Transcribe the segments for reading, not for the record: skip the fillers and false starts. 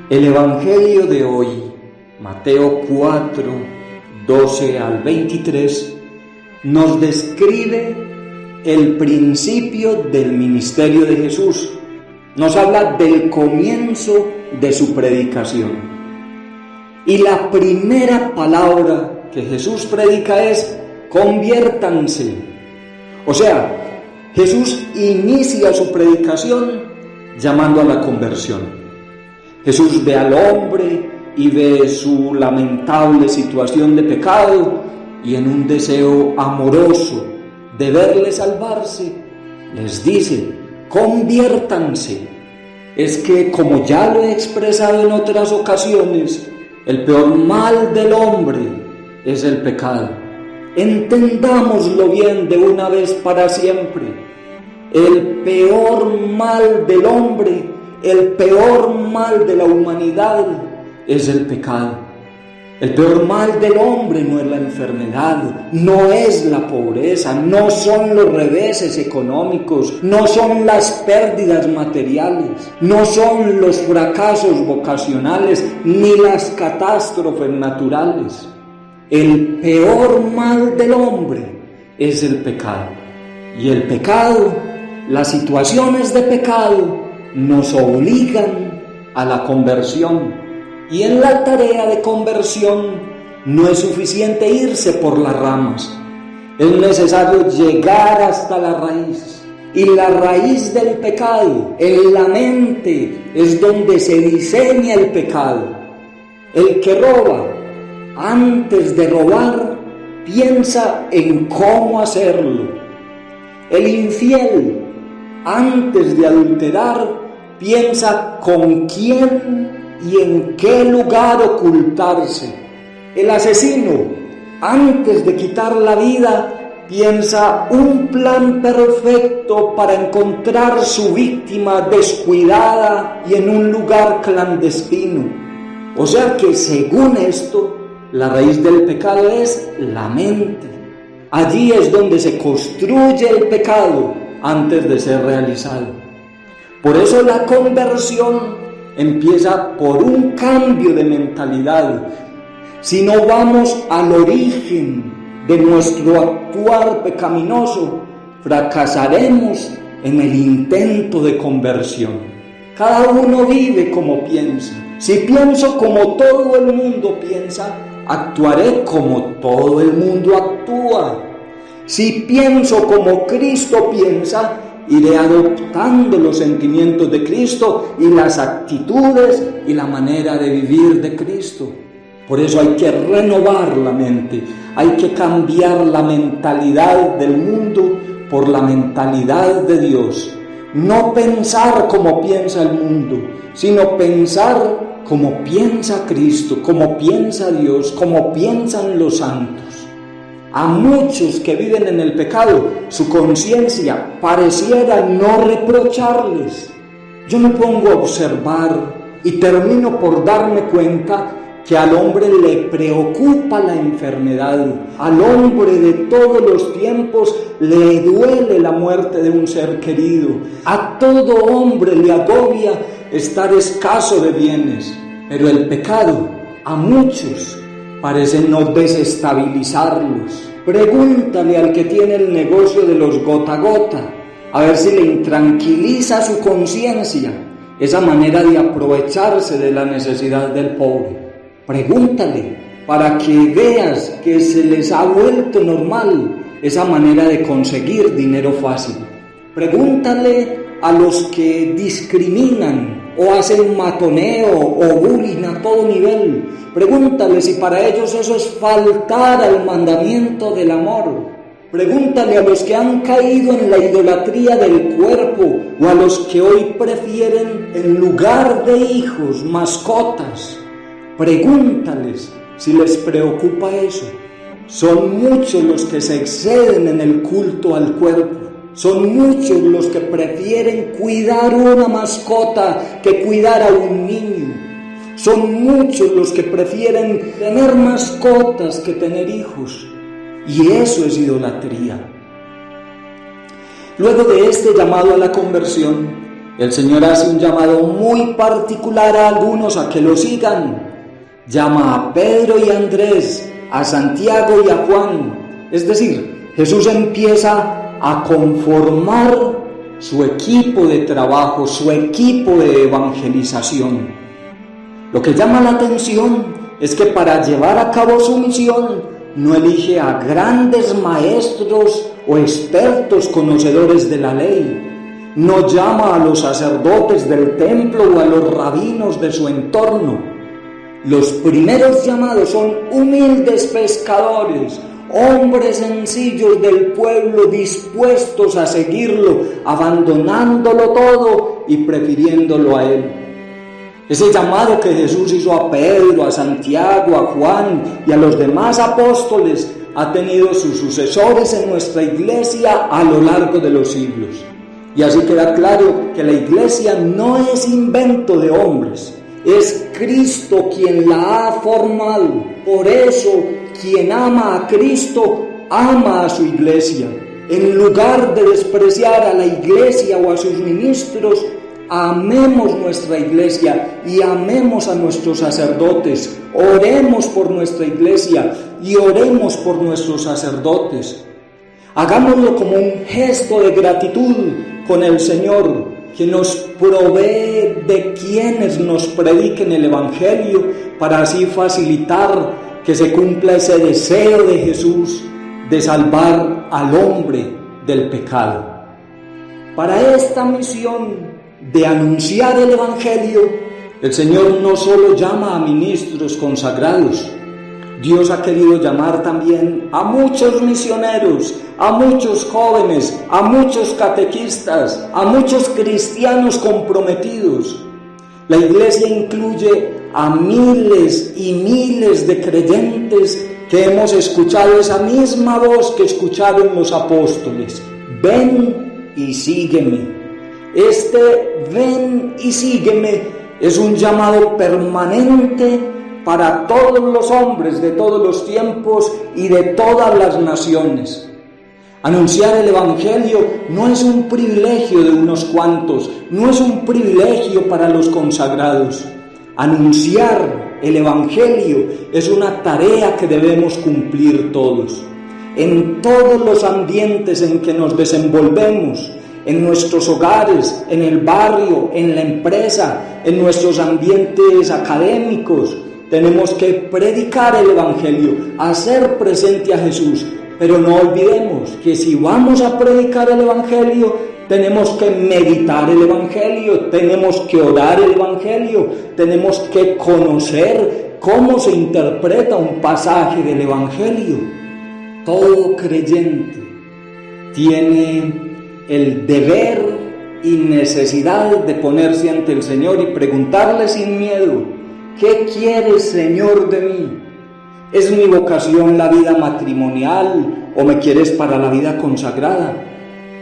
El Evangelio de hoy, Mateo 4, 12 al 23, nos describe el principio del ministerio de Jesús. Nos habla del comienzo de su predicación. Y la primera palabra que Jesús predica es: conviértanse. O sea, Jesús inicia su predicación llamando a la conversión. Jesús ve al hombre y ve su lamentable situación de pecado, y en un deseo amoroso de verle salvarse, les dice: conviértanse. Es que, como ya lo he expresado en otras ocasiones, el peor mal del hombre es el pecado. Entendámoslo bien de una vez para siempre. El peor mal del hombre, el peor mal de la humanidad es el pecado. El peor mal del hombre no es la enfermedad, no es la pobreza, no son los reveses económicos, no son las pérdidas materiales, no son los fracasos vocacionales, ni las catástrofes naturales. El peor mal del hombre es el pecado. Y el pecado, las situaciones de pecado, nos obligan a la conversión. Y en la tarea de conversión no es suficiente irse por las ramas. Es necesario llegar hasta la raíz. Y la raíz del pecado, en la mente, es donde se diseña el pecado. El que roba, antes de robar, piensa en cómo hacerlo. El infiel, antes de adulterar, piensa con quién y en qué lugar ocultarse. El asesino, antes de quitar la vida, piensa un plan perfecto para encontrar su víctima descuidada y en un lugar clandestino. O sea que, según esto, la raíz del pecado es la mente. Allí es donde se construye el pecado antes de ser realizado. Por eso la conversión empieza por un cambio de mentalidad. Si no vamos al origen de nuestro actuar pecaminoso, fracasaremos en el intento de conversión. Cada uno vive como piensa. Si pienso como todo el mundo piensa, actuaré como todo el mundo actúa. Si pienso como Cristo piensa, iré adoptando los sentimientos de Cristo y las actitudes y la manera de vivir de Cristo. Por eso hay que renovar la mente, hay que cambiar la mentalidad del mundo por la mentalidad de Dios. No pensar como piensa el mundo, sino pensar como piensa Cristo, como piensa Dios, como piensan los santos. A muchos que viven en el pecado, su conciencia pareciera no reprocharles. Yo me pongo a observar y termino por darme cuenta que al hombre le preocupa la enfermedad. Al hombre de todos los tiempos le duele la muerte de un ser querido. A todo hombre le agobia estar escaso de bienes. Pero el pecado a muchos parece no desestabilizarlos. Pregúntale al que tiene el negocio de los gota a gota, a ver si le intranquiliza su conciencia esa manera de aprovecharse de la necesidad del pobre. Pregúntale para que veas que se les ha vuelto normal esa manera de conseguir dinero fácil. Pregúntale a los que discriminan o hacen matoneo o bullying a todo nivel. Pregúntale si para ellos eso es faltar al mandamiento del amor. Pregúntale a los que han caído en la idolatría del cuerpo o a los que hoy prefieren, en lugar de hijos, mascotas. Pregúntales si les preocupa eso. Son muchos los que se exceden en el culto al cuerpo. Son muchos los que prefieren cuidar una mascota que cuidar a un niño. Son muchos los que prefieren tener mascotas que tener hijos. Y eso es idolatría. Luego de este llamado a la conversión, El Señor hace un llamado muy particular a algunos a que lo sigan. Llama a Pedro y a Andrés, a Santiago y a Juan. Es decir, Jesús empieza a conformar su equipo de trabajo, su equipo de evangelización. Lo que llama la atención es que para llevar a cabo su misión no elige a grandes maestros o expertos conocedores de la ley. No llama a los sacerdotes del templo o a los rabinos de su entorno. Los primeros llamados son humildes pescadores, hombres sencillos del pueblo dispuestos a seguirlo, abandonándolo todo y prefiriéndolo a él. Ese llamado que Jesús hizo a Pedro, a Santiago, a Juan y a los demás apóstoles ha tenido sus sucesores en nuestra iglesia a lo largo de los siglos. Y así queda claro que la iglesia no es invento de hombres, es Cristo quien la ha formado. Por eso, quien ama a Cristo, ama a su iglesia. En lugar de despreciar a la iglesia o a sus ministros, amemos nuestra iglesia y amemos a nuestros sacerdotes. Oremos por nuestra iglesia y oremos por nuestros sacerdotes. Hagámoslo como un gesto de gratitud con el Señor, que nos provee de quienes nos prediquen el Evangelio, para así facilitar que se cumpla ese deseo de Jesús de salvar al hombre del pecado. Para esta misión de anunciar el Evangelio, el Señor no solo llama a ministros consagrados. Dios ha querido llamar también a muchos misioneros, a muchos jóvenes, a muchos catequistas, a muchos cristianos comprometidos. La iglesia incluye a miles y miles de creyentes que hemos escuchado esa misma voz que escucharon los apóstoles: ven y sígueme. Este ven y sígueme es un llamado permanente para todos los hombres de todos los tiempos y de todas las naciones. Anunciar el Evangelio no es un privilegio de unos cuantos, no es un privilegio para los consagrados. Anunciar el Evangelio es una tarea que debemos cumplir todos. En todos los ambientes en que nos desenvolvemos, en nuestros hogares, en el barrio, en la empresa, en nuestros ambientes académicos, tenemos que predicar el Evangelio, hacer presente a Jesús. Pero no olvidemos que si vamos a predicar el Evangelio, tenemos que meditar el Evangelio, tenemos que orar el Evangelio, tenemos que conocer cómo se interpreta un pasaje del Evangelio. Todo creyente tiene el deber y necesidad de ponerse ante el Señor y preguntarle sin miedo: ¿qué quieres, Señor, de mí? ¿Es mi vocación la vida matrimonial o me quieres para la vida consagrada?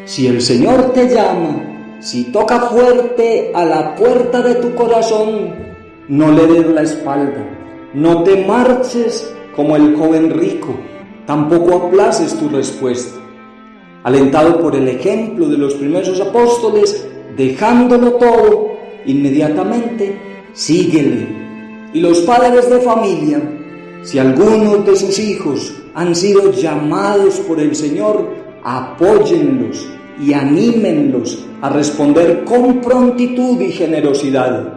Si el Señor te llama, si toca fuerte a la puerta de tu corazón, no le des la espalda, no te marches como el joven rico, tampoco aplaces tu respuesta. Alentado por el ejemplo de los primeros apóstoles, dejándolo todo, inmediatamente síguele. Y los padres de familia, si algunos de sus hijos han sido llamados por el Señor, apóyenlos y anímenlos a responder con prontitud y generosidad.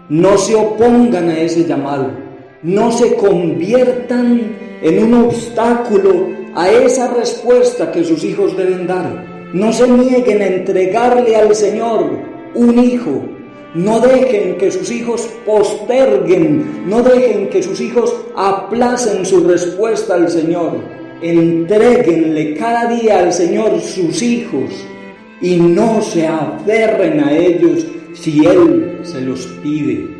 No se opongan a ese llamado, no se conviertan en un obstáculo a esa respuesta que sus hijos deben dar. No se nieguen a entregarle al Señor un hijo. No dejen que sus hijos posterguen, no dejen que sus hijos aplacen su respuesta al Señor. Entréguenle cada día al Señor sus hijos y no se aferren a ellos si Él se los pide.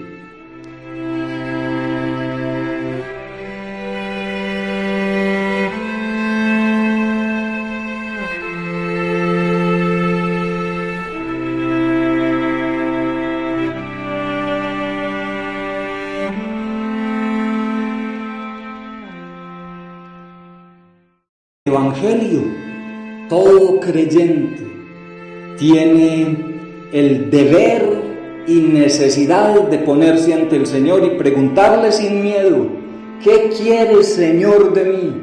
Evangelio, todo creyente tiene el deber y necesidad de ponerse ante el Señor y preguntarle sin miedo: ¿qué quieres, Señor, de mí?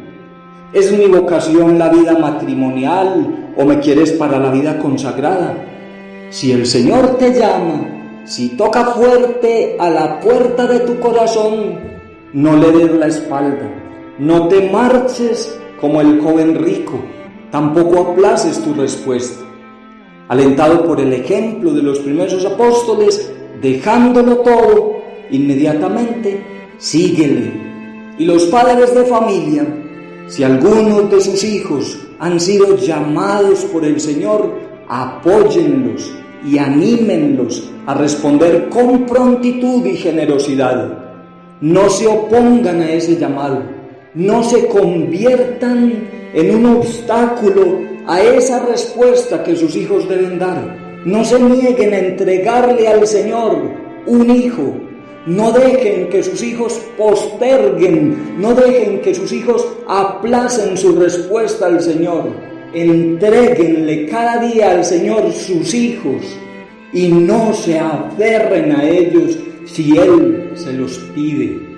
¿Es mi vocación la vida matrimonial o me quieres para la vida consagrada? Si el Señor te llama, si toca fuerte a la puerta de tu corazón, no le des la espalda, no te marches como el joven rico, tampoco aplaces tu respuesta. Alentado por el ejemplo de los primeros apóstoles, dejándolo todo, inmediatamente síguele. Y los padres de familia, si algunos de sus hijos han sido llamados por el Señor, apóyenlos y anímenlos a responder con prontitud y generosidad. No se opongan a ese llamado, no se conviertan en un obstáculo a esa respuesta que sus hijos deben dar. No se nieguen a entregarle al Señor un hijo. No dejen que sus hijos posterguen, no dejen que sus hijos aplacen su respuesta al Señor. Entréguenle cada día al Señor sus hijos y no se aferren a ellos si Él se los pide.